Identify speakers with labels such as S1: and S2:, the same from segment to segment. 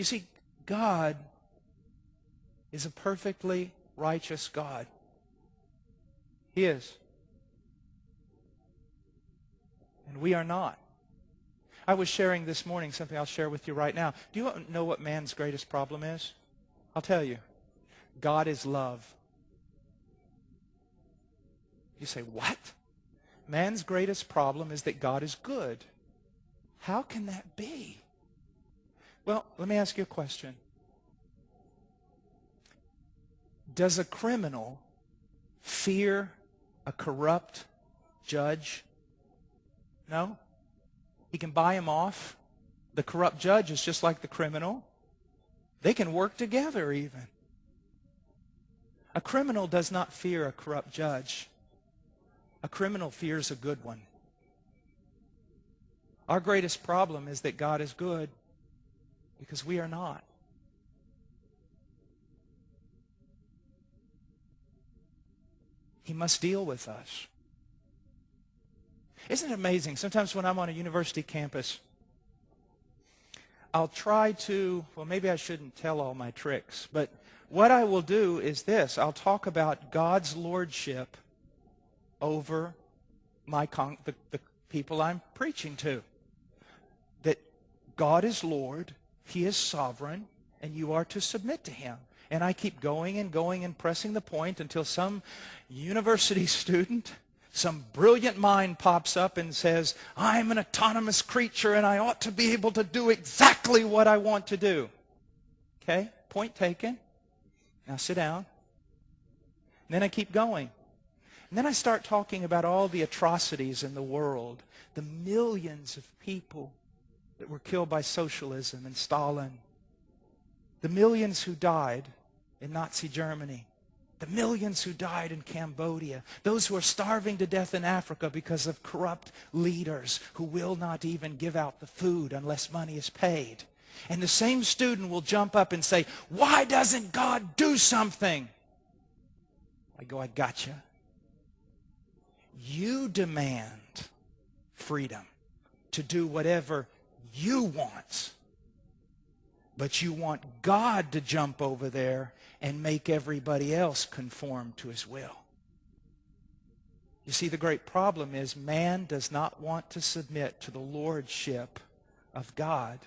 S1: You see, God is a perfectly righteous God. He is. And we are not. I was sharing this morning something I'll share with you right now. Do you know what man's greatest problem is? I'll tell you. God is love. You say, what? Man's greatest problem is that God is good. How can that be? Well, let me ask you a question. Does a criminal fear a corrupt judge? No. He can buy him off. The corrupt judge is just like the criminal. They can work together even. A criminal does not fear a corrupt judge. A criminal fears a good one. Our greatest problem is that God is good because we are not. He must deal with us. Isn't it amazing? Sometimes when I'm on a university campus, I'll try to, well, maybe I shouldn't tell all my tricks, but what I will do is this. I'll talk about God's lordship over the people I'm preaching to. That God is Lord, He is sovereign, and you are to submit to Him. And I keep going and pressing the point until some university student, some brilliant mind pops up and says, I'm an autonomous creature and I ought to be able to do exactly what I want to do. Okay, point taken. Now sit down. And then I keep going. And then I start talking about all the atrocities in the world, the millions of people that were killed by socialism and Stalin, the millions who died in Nazi Germany, the millions who died in Cambodia, those who are starving to death in Africa because of corrupt leaders who will not even give out the food unless money is paid. And the same student will jump up and say, why doesn't God do something? I go, I gotcha. You demand freedom to do whatever you want. But you want God to jump over there and make everybody else conform to His will. You see, the great problem is man does not want to submit to the lordship of God.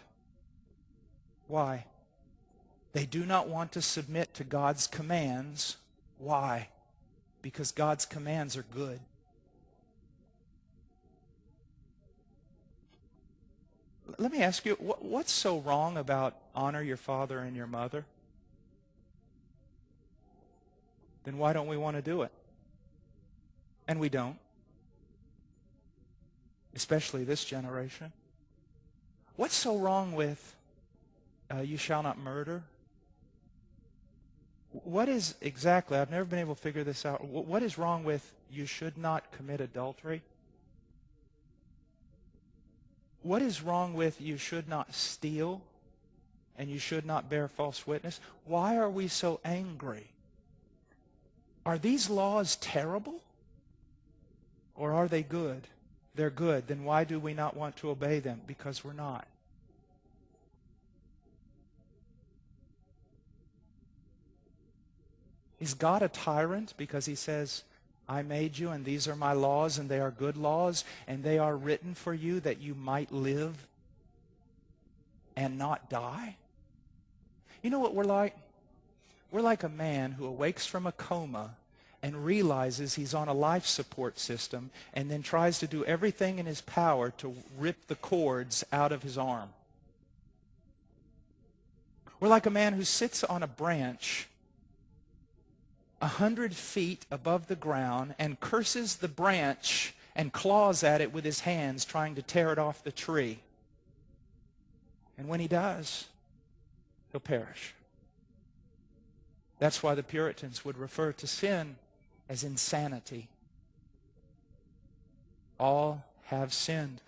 S1: Why? They do not want to submit to God's commands. Why? Because God's commands are good. Let me ask you, what's so wrong about honor your father and your mother? Then why don't we want to do it? And we don't. Especially this generation. What's so wrong with you shall not murder? What is exactly, I've never been able to figure this out, what is wrong with you should not commit adultery? What is wrong with you should not steal and you should not bear false witness? Why are we so angry? Are these laws terrible? Or are they good? They're good. Then why do we not want to obey them? Because we're not. Is God a tyrant because He says, I made you and these are my laws and they are good laws and they are written for you that you might live and not die? You know what we're like? We're like a man who awakes from a coma and realizes he's on a life support system and then tries to do everything in his power to rip the cords out of his arm. We're like a man who sits on a branch 100 feet above the ground and curses the branch and claws at it with his hands trying to tear it off the tree. And when he does, he'll perish. That's why the Puritans would refer to sin as insanity. All have sinned.